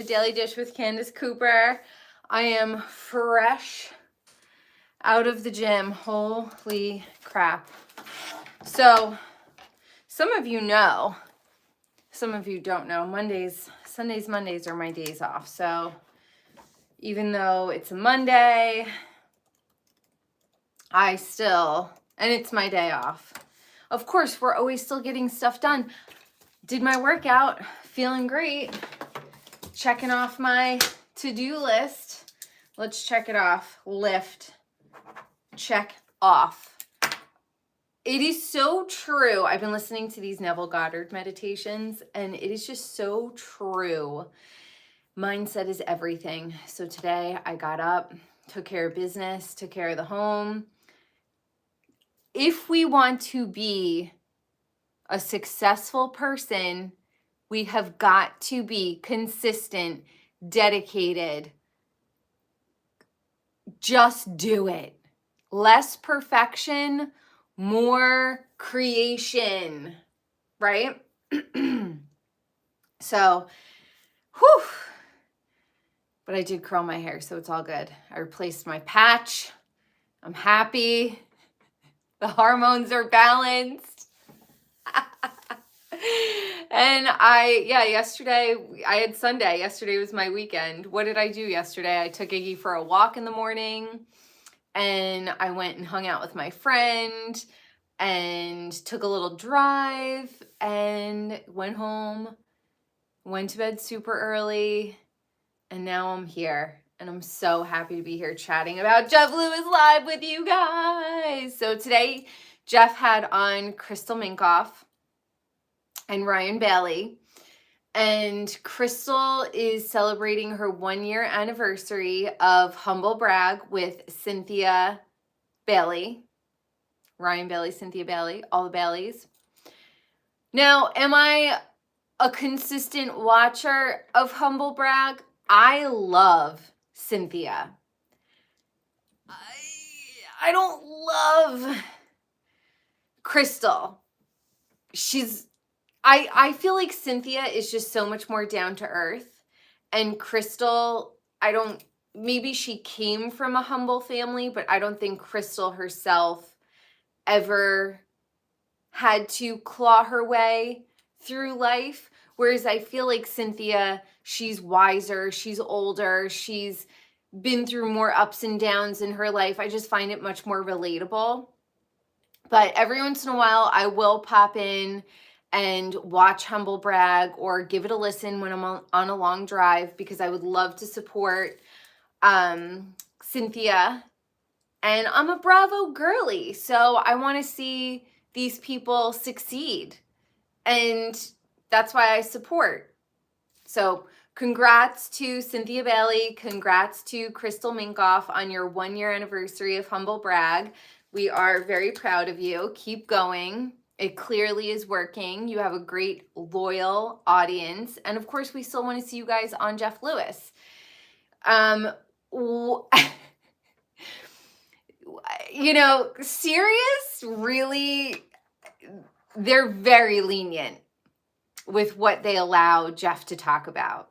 The Daily Dish with Candice Cooper. I am fresh out of the gym. Holy crap. So, some of you know, some of you don't know, Sundays, Mondays are my days off. So, even though it's a Monday, and it's my day off. Of course, we're always still getting stuff done. Did my workout, feeling great. Checking off my to-do list. Let's check it off. Lift. Check off. It is so true. I've been listening to these Neville Goddard meditations, and it is just so true. Mindset is everything. So today I got up, took care of business, took care of the home. If we want to be a successful person, we have got to be consistent, dedicated. Just do it. Less perfection, more creation, right? So, whew. But I did curl my hair, so it's all good. I replaced my patch. I'm happy. The hormones are balanced. And yesterday, I had Sunday. Yesterday was my weekend. What did I do yesterday? I took Iggy for a walk in the morning, and I went and hung out with my friend, and took a little drive, and went home, went to bed super early, and now I'm here. And I'm so happy to be here chatting about Jeff Lewis Live with you guys. So today, Jeff had on Crystal Minkoff and Ryan Bailey, and Crystal is celebrating her 1-year anniversary of Humble Brag with Cynthia Bailey. Ryan Bailey, Cynthia Bailey, all the Baileys. Now, am I a consistent watcher of Humble Brag? I love Cynthia. I don't love Crystal. I feel like Cynthia is just so much more down to earth, and Crystal, maybe she came from a humble family, but I don't think Crystal herself ever had to claw her way through life. Whereas I feel like Cynthia, she's wiser, she's older, she's been through more ups and downs in her life. I just find it much more relatable. But every once in a while, I will pop in and watch Humble Brag or give it a listen when I'm on a long drive, because I would love to support Cynthia. And I'm a Bravo girly, so I want to see these people succeed. And that's why I support. So congrats to Cynthia Bailey. Congrats to Crystal Minkoff on your 1-year anniversary of Humble Brag. We are very proud of you. Keep going. It clearly is working. You have a great, loyal audience. And of course, we still want to see you guys on Jeff Lewis. Sirius, really, they're very lenient with what they allow Jeff to talk about.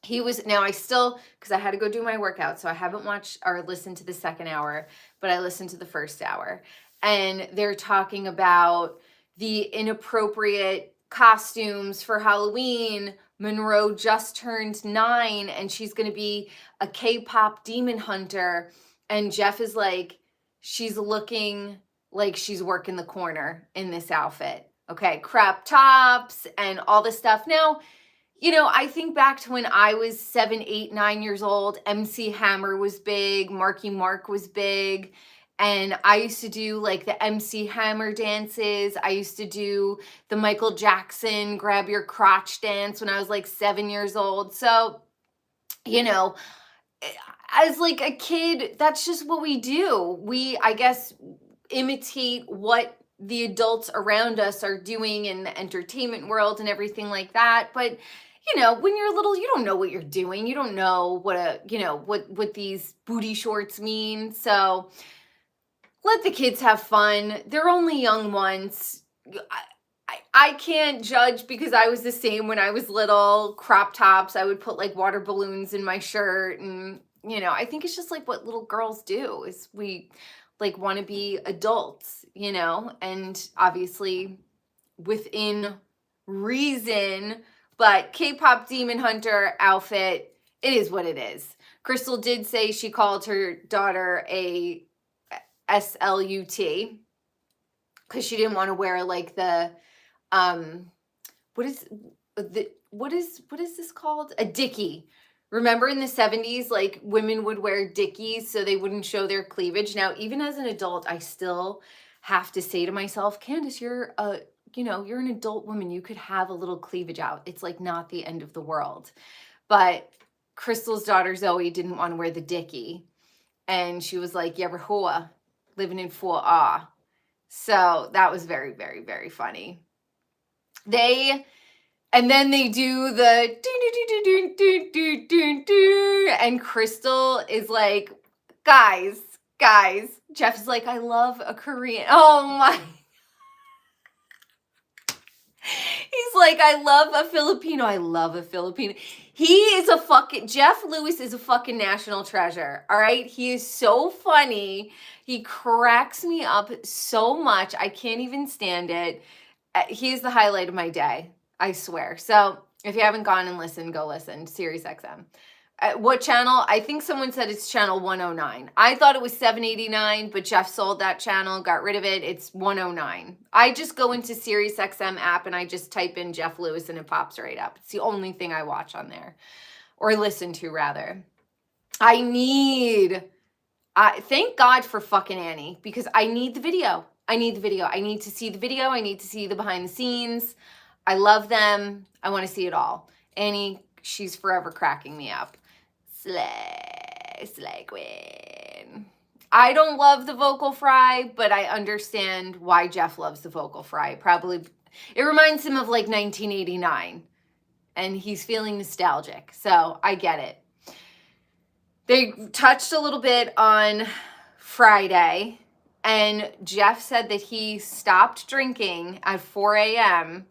Because I had to go do my workout, so I haven't watched or listened to the second hour, but I listened to the first hour. And they're talking about the inappropriate costumes for Halloween. Monroe just turned 9, and she's going to be a K-pop demon hunter. And Jeff is like, she's looking like she's working the corner in this outfit. Okay, crop tops and all this stuff. Now, I think back to when I was 7, 8, 9 years old. MC Hammer was big. Marky Mark was big. And I used to do like the MC Hammer dances. I used to do the Michael Jackson grab your crotch dance when I was like 7 years old. So, as like a kid, that's just what we do. We, I guess, imitate what the adults around us are doing in the entertainment world and everything like that. But when you're little, you don't know what you're doing. You don't know what these booty shorts mean. So let the kids have fun. They're only young once. I can't judge because I was the same when I was little. Crop tops, I would put like water balloons in my shirt, and you know, I think it's just like what little girls do is we like want to be adults, you know, and obviously within reason, but K-pop Demon Hunter outfit, it is what it is. Crystal did say she called her daughter a SLUT because she didn't want to wear like the what is this called? A dickie. Remember in the 70s, like women would wear dickies so they wouldn't show their cleavage. Now, even as an adult, I still have to say to myself, Candice, you're an adult woman. You could have a little cleavage out. It's like not the end of the world. But Crystal's daughter Zoe didn't want to wear the dickie. And she was like, yeah, Rahua, living in 4A. So that was very, very, very funny. And then they do the and Crystal is like, guys, Jeff is like, I love a Korean. Oh my. He's like, I love a Filipino. I love a Filipino. Jeff Lewis is a fucking national treasure. All right. He is so funny. He cracks me up so much. I can't even stand it. He is the highlight of my day. I swear. So if you haven't gone and listened, go listen. Sirius XM. What channel? I think someone said it's channel 109. I thought it was 789, but Jeff sold that channel, got rid of it. It's 109. I just go into Sirius XM app and I just type in Jeff Lewis and it pops right up. It's the only thing I watch on there, or listen to rather. Thank God for fucking Annie, because I need the video. I need to see the video. I need to see the behind the scenes. I love them. I want to see it all. Annie, she's forever cracking me up. Slay queen. I don't love the vocal fry, but I understand why Jeff loves the vocal fry. Probably, it reminds him of like 1989, and he's feeling nostalgic. So I get it. They touched a little bit on Friday, and Jeff said that he stopped drinking at 4 a.m.,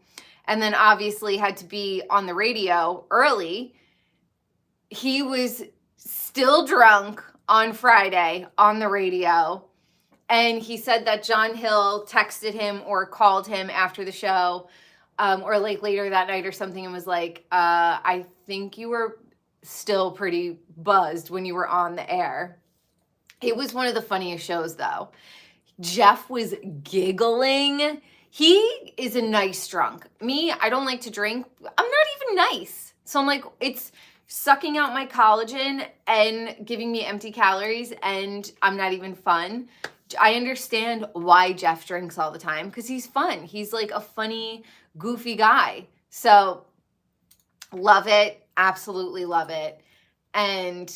and then obviously had to be on the radio early. He was still drunk on Friday on the radio. And he said that John Hill texted him or called him after the show, or like later that night or something, and was like, I think you were still pretty buzzed when you were on the air. It was one of the funniest shows though. Jeff was giggling. He is a nice drunk. Me, I don't like to drink. I'm not even nice. So I'm like, it's sucking out my collagen and giving me empty calories, and I'm not even fun. I understand why Jeff drinks all the time, because he's fun. He's like a funny, goofy guy. So love it. Absolutely love it. And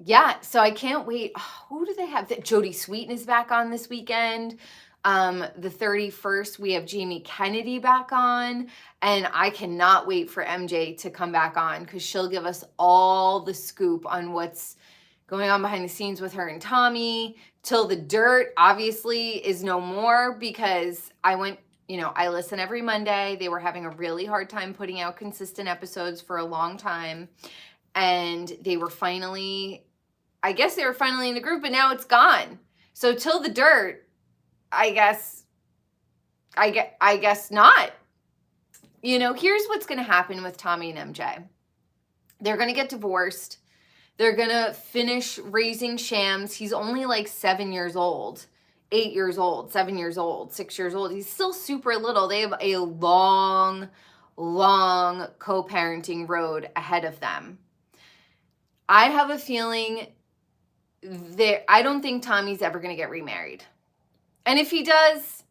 yeah, so I can't wait. Oh, who do they have? Jodie Sweetin is back on this weekend. The 31st, we have Jamie Kennedy back on, and I cannot wait for MJ to come back on because she'll give us all the scoop on what's going on behind the scenes with her and Tommy. Till the Dirt obviously is no more because I listen every Monday. They were having a really hard time putting out consistent episodes for a long time, and they were finally in the group, but now it's gone. So Till the Dirt, I guess not. Here's what's going to happen with Tommy and MJ. They're going to get divorced. They're going to finish raising Shams. He's only like 7 years old, 8 years old, 7 years old, 6 years old. He's still super little. They have a long, long co-parenting road ahead of them. I have a feeling I don't think Tommy's ever going to get remarried. And if he does,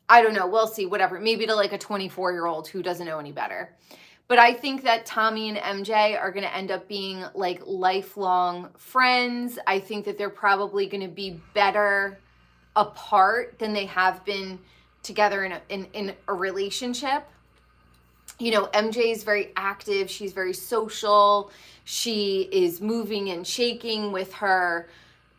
I don't know. We'll see. Whatever. Maybe to like a 24-year-old who doesn't know any better. But I think that Tommy and MJ are going to end up being like lifelong friends. I think that they're probably going to be better apart than they have been together in a relationship. MJ is very active. She's very social. She is moving and shaking with her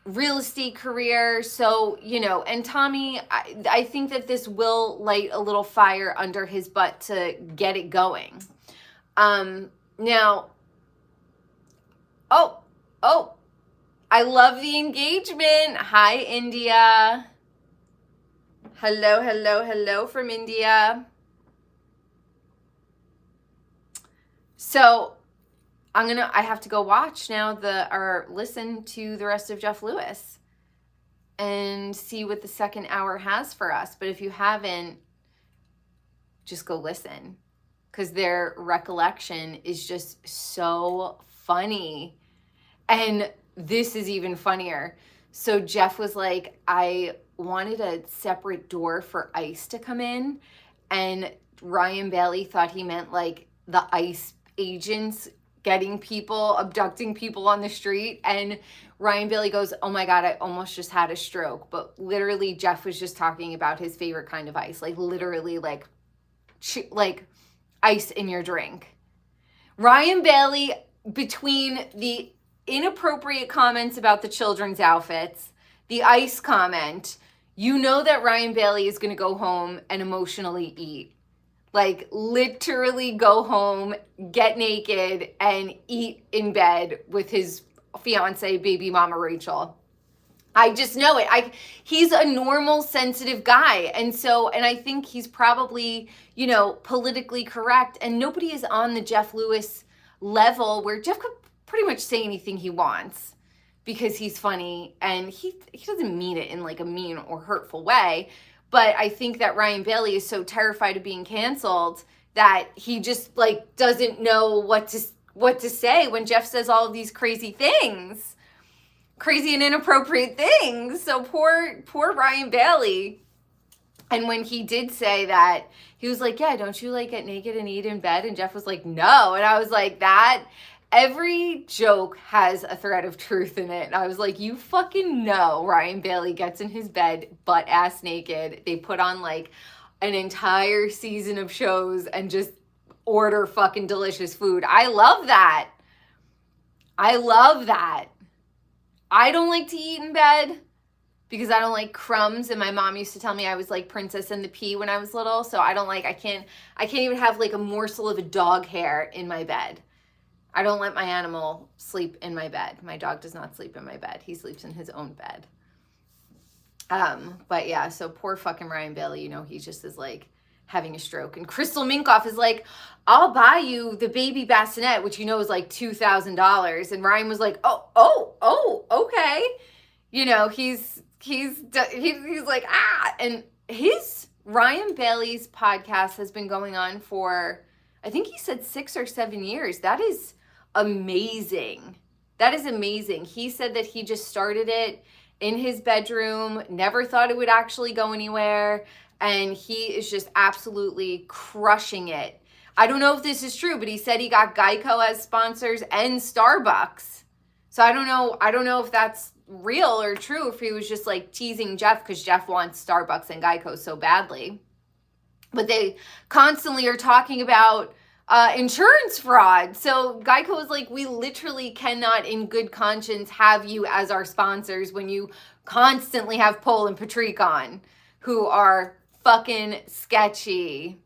real estate career. So, you know, and Tommy, I think that this will light a little fire under his butt to get it going. Now, oh, I love the engagement. Hi, India. Hello from India. So I have to go watch now or listen to the rest of Jeff Lewis and see what the second hour has for us. But if you haven't, just go listen, because their recollection is just so funny. And this is even funnier. So Jeff was like, I wanted a separate door for ICE to come in. And Ryan Bailey thought he meant like the ICE agents abducting people on the street. And Ryan Bailey goes, oh my God, I almost just had a stroke. But literally Jeff was just talking about his favorite kind of ice, like literally like ice in your drink. Ryan Bailey, between the inappropriate comments about the children's outfits, the ice comment, you know that Ryan Bailey is going to go home and emotionally eat. Like literally go home, get naked, and eat in bed with his fiance, baby mama Rachel. I just know it. He's a normal, sensitive guy. And I think he's probably, you know, politically correct. And nobody is on the Jeff Lewis level where Jeff could pretty much say anything he wants because he's funny. And he doesn't mean it in like a mean or hurtful way. But I think that Ryan Bailey is so terrified of being canceled that he just like doesn't know what to say when Jeff says all of these crazy things, crazy and inappropriate things. So poor Ryan Bailey. And when he did say that, he was like, yeah, don't you like get naked and eat in bed? And Jeff was like, no. And I was like, every joke has a thread of truth in it. And I was like, you fucking know Ryan Bailey gets in his bed butt ass naked. They put on like an entire season of shows and just order fucking delicious food. I love that. I don't like to eat in bed because I don't like crumbs. And my mom used to tell me I was like Princess and the Pea when I was little. So I can't even have like a morsel of a dog hair in my bed. I don't let my animal sleep in my bed. My dog does not sleep in my bed. He sleeps in his own bed. But yeah, so poor fucking Ryan Bailey, you know, he just is like having a stroke. And Crystal Minkoff is like, I'll buy you the baby bassinet, which you know is like $2,000. And Ryan was like, oh, okay. You know, he's like, and Ryan Bailey's podcast has been going on for, I think he said 6 or 7 years. That is amazing. He said that he just started it in his bedroom, never thought it would actually go anywhere, and he is just absolutely crushing it. I don't know if this is true, but he said he got Geico as sponsors and Starbucks. So I don't know if that's real or true, if he was just like teasing Jeff because Jeff wants Starbucks and Geico so badly. But they constantly are talking about insurance fraud. So Geico is like, we literally cannot in good conscience have you as our sponsors when you constantly have Pole and Patry on, who are fucking sketchy.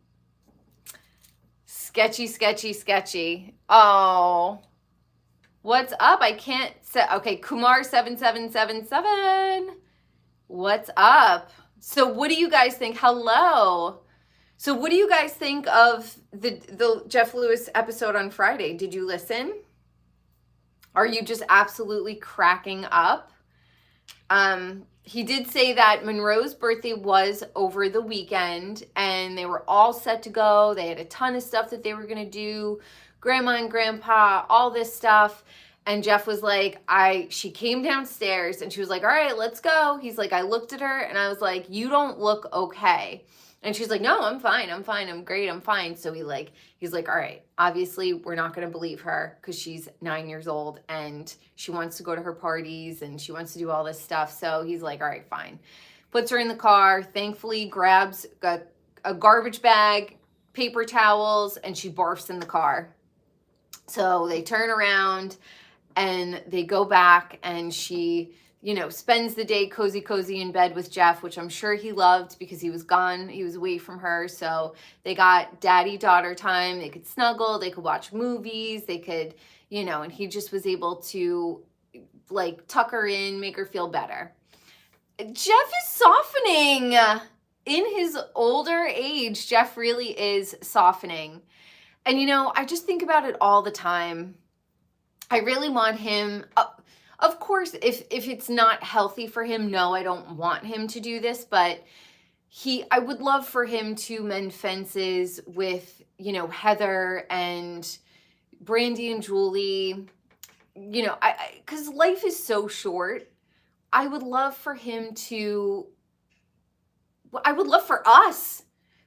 Sketchy. Oh, what's up? I can't say. Okay, Kumar7777. What's up? So what do you guys think? Hello. So what do you guys think of the Jeff Lewis episode on Friday? Did you listen? Are you just absolutely cracking up? He did say that Monroe's birthday was over the weekend and they were all set to go. They had a ton of stuff that they were going to do. Grandma and Grandpa, all this stuff. And Jeff was like, she came downstairs and she was like, all right, let's go. He's like, I looked at her and I was like, you don't look okay. And she's like, no, I'm fine. I'm great. I'm fine. So he's like, all right, obviously we're not going to believe her because she's 9 years old and she wants to go to her parties and she wants to do all this stuff. So he's like, all right, fine. Puts her in the car, thankfully grabs a garbage bag, paper towels, and she barfs in the car. So they turn around and they go back and she, spends the day cozy in bed with Jeff, which I'm sure he loved because he was gone. He was away from her. So they got daddy-daughter time. They could snuggle. They could watch movies. They could, and he just was able to like tuck her in, make her feel better. Jeff is softening. In his older age, Jeff really is softening. And, I just think about it all the time. I really want him, of course, if it's not healthy for him, no, I don't want him to do this, but I would love for him to mend fences with, Heather and Brandy and Julie, because life is so short. I would love for us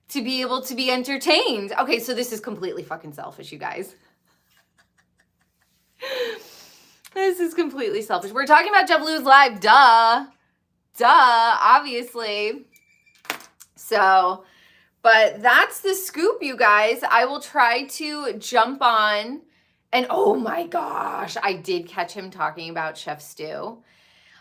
to be able to be entertained. Okay, so this is completely fucking selfish, you guys. This is completely selfish. We're talking about Jeff Lewis Live, duh, obviously. So, but that's the scoop, you guys. I will try to jump on, and oh my gosh, I did catch him talking about Chef Stu.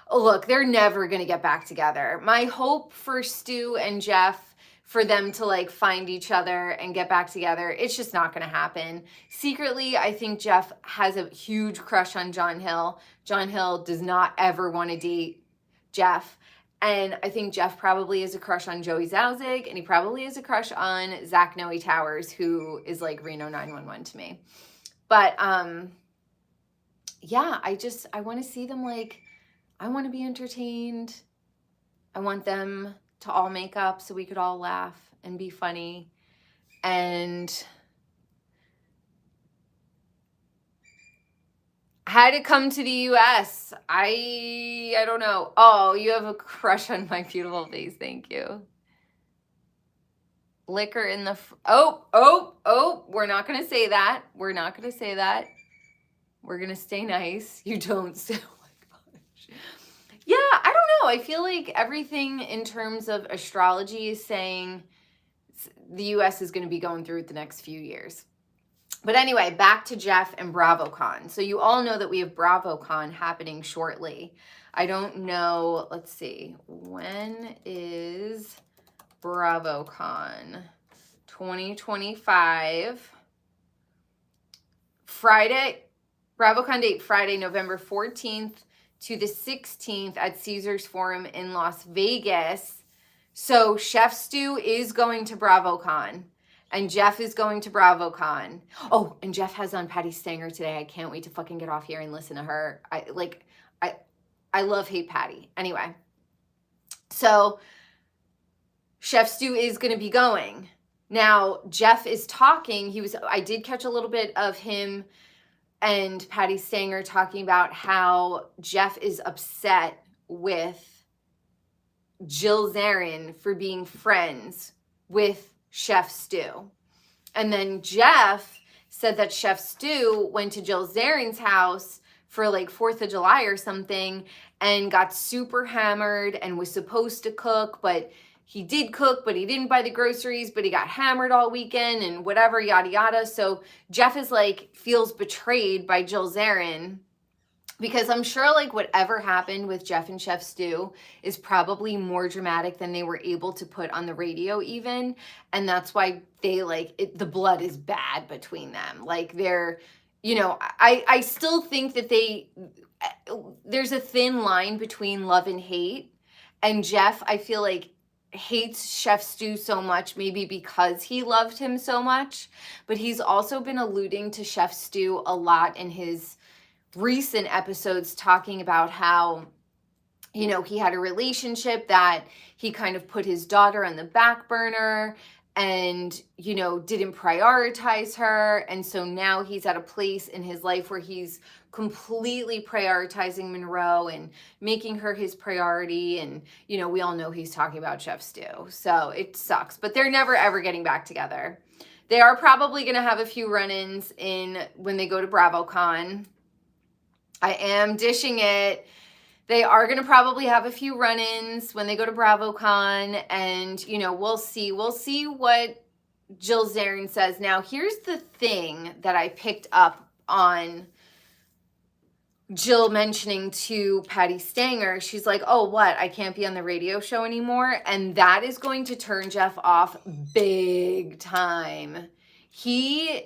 Oh, look, they're never going to get back together. My hope for Stu and Jeff, for them to like find each other and get back together, it's just not going to happen. Secretly, I think Jeff has a huge crush on John Hill. John Hill does not ever want to date Jeff. And I think Jeff probably has a crush on Joey Zauzig, and he probably has a crush on Zach Noe Towers, who is like Reno 911 to me. But yeah, I want to see them like, I want to be entertained. I want them to all make up so we could all laugh and be funny. And had it come to the U.S., I don't know. Oh, you have a crush on my beautiful face. Thank you. Liquor in the... Oh, we're not going to say that. We're not going to say that. We're going to stay nice. You don't say... Yeah, I don't know. I feel like everything in terms of astrology is saying the U.S. is going to be going through it the next few years. But anyway, back to Jeff and BRAVOCON. So you all know that we have BRAVOCON happening shortly. I don't know. Let's see. When is BRAVOCON 2025? Friday. BRAVOCON date Friday, November 14th. To the 16th at Caesars Forum in Las Vegas. So Chef Stu is going to BRAVOCON, and Jeff is going to BRAVOCON. Oh, and Jeff has on Patry Stanger today. I can't wait to fucking get off here and listen to her. I love hate Patty. Anyway, so Chef Stu is going to be going. Now, Jeff is talking. I did catch a little bit of him and Patry Stanger talking about how Jeff is upset with Jill Zarin for being friends with Chef Stu. And then Jeff said that Chef Stu went to Jill Zarin's house for like 4th of July or something and got super hammered and was supposed to cook, but he did cook, but he didn't buy the groceries, but he got hammered all weekend and whatever, yada, yada. So Jeff is like, feels betrayed by Jill Zarin, because I'm sure like whatever happened with Jeff and Chef Stu is probably more dramatic than they were able to put on the radio even. And that's why they the blood is bad between them. Like they're, I still think that there's a thin line between love and hate. And Jeff, I feel like, hates Chef Stu so much, maybe because he loved him so much, but he's also been alluding to Chef Stu a lot in his recent episodes, talking about how, he had a relationship that he kind of put his daughter on the back burner and, didn't prioritize her. And so now he's at a place in his life where he's completely prioritizing Monroe and making her his priority. And, we all know he's talking about Chef Stu. So it sucks, but they're never, ever getting back together. They are probably going to have a few run-ins when they go to BRAVOCON. I am dishing it. They are going to probably have a few run-ins when they go to BRAVOCON, and, we'll see. We'll see what Jill Zarin says. Now, here's the thing that I picked up on Jill mentioning to Patry Stanger, she's like, oh, what? I can't be on the radio show anymore. And that is going to turn Jeff off big time. He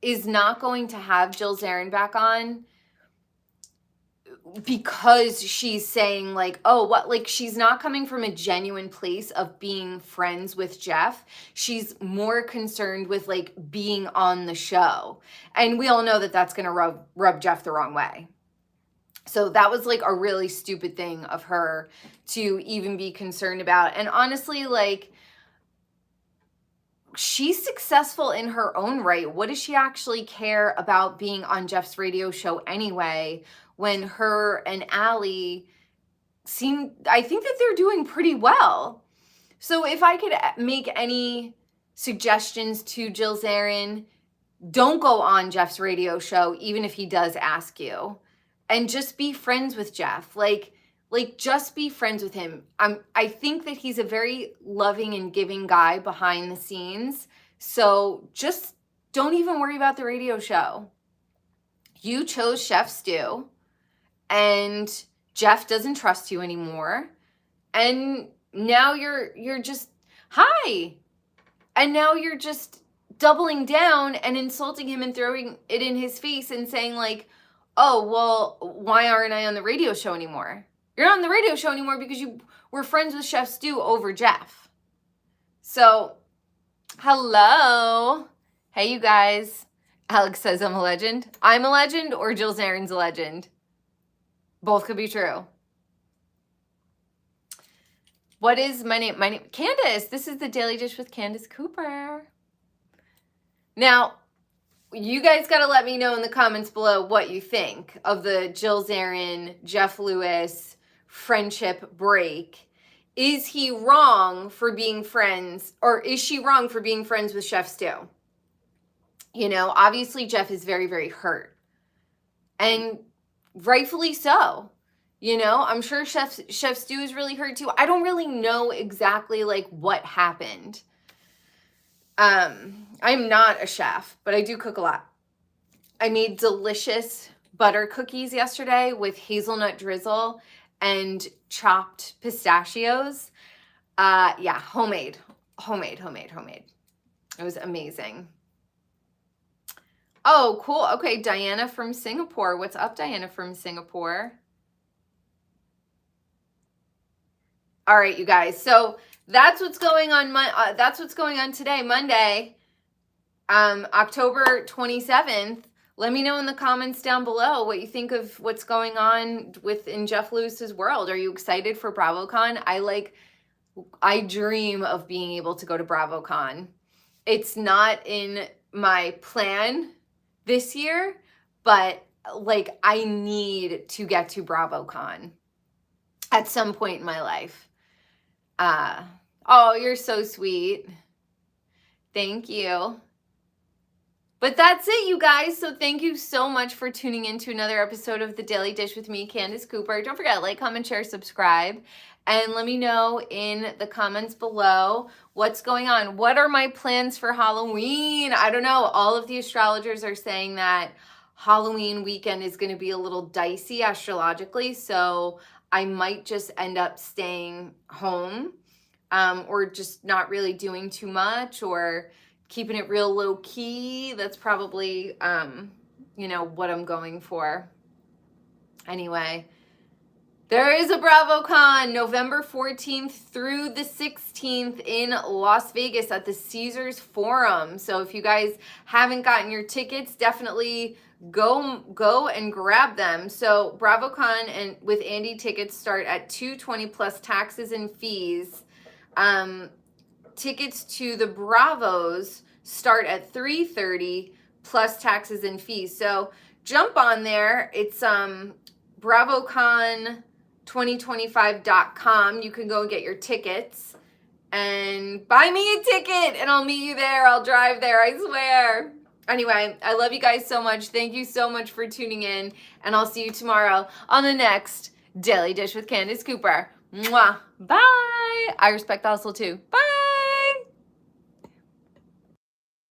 is not going to have Jill Zarin back on because she's saying like, oh, what? Like, she's not coming from a genuine place of being friends with Jeff. She's more concerned with like being on the show. And we all know that that's going to rub Jeff the wrong way. So that was like a really stupid thing of her to even be concerned about. And honestly, like, she's successful in her own right. What does she actually care about being on Jeff's radio show anyway, when her and Allie I think that they're doing pretty well. So if I could make any suggestions to Jill Zarin, don't go on Jeff's radio show, even if he does ask you. And just be friends with Jeff. Like just be friends with him. I think that he's a very loving and giving guy behind the scenes. So just don't even worry about the radio show. You chose Chef Stu, and Jeff doesn't trust you anymore. And now you're just, hi. And now you're just doubling down and insulting him and throwing it in his face and saying like, oh, well, why aren't I on the radio show anymore? You're not on the radio show anymore because you were friends with Chef Stu over Jeff. So, hello. Hey, you guys. Alex says I'm a legend. I'm a legend, or Jill Zarin's a legend. Both could be true. What is my name? My name, Candice. This is the Daily Dish with Candice Cooper. Now, you guys got to let me know in the comments below what you think of the Jill Zarin, Jeff Lewis friendship break. Is he wrong for being friends, or is she wrong for being friends with Chef Stu? You know, obviously Jeff is very, very hurt. And rightfully so. You know, I'm sure Chef Stu is really hurt too. I don't really know exactly like what happened. I'm not a chef, but I do cook a lot. I made delicious butter cookies yesterday with hazelnut drizzle and chopped pistachios. Yeah, homemade. It was amazing. Oh, cool. Okay, Diana from Singapore. What's up, Diana from Singapore? All right, you guys. So that's what's going on. That's what's going on today, Monday, October 27th. Let me know in the comments down below what you think of what's going on in Jeff Lewis's world. Are you excited for BRAVOCON? I dream of being able to go to BRAVOCON. It's not in my plan this year, but like I need to get to BRAVOCON at some point in my life. Oh, you're so sweet. Thank you. But that's it, you guys. So thank you so much for tuning in to another episode of The Daily Dish with me, Candice Cooper. Don't forget, like, comment, share, subscribe. And let me know in the comments below what's going on. What are my plans for Halloween? I don't know. All of the astrologers are saying that Halloween weekend is going to be a little dicey astrologically. So I might just end up staying home, or just not really doing too much, or keeping it real low key. That's probably, you know, what I'm going for. Anyway, there is a BRAVOCON November 14th through the 16th in Las Vegas at the Caesars Forum. So if you guys haven't gotten your tickets, definitely go and grab them. So BRAVOCON and with Andy tickets start at $220 plus taxes and fees. Tickets to the Bravos start at $330 plus taxes and fees. So jump on there. It's BRAVOCon2025.com. You can go and get your tickets and buy me a ticket, and I'll meet you there. I'll drive there, I swear. Anyway, I love you guys so much. Thank you so much for tuning in, and I'll see you tomorrow on the next Daily Dish with Candice Cooper. Mwah. Bye. I respect the hustle too. Bye.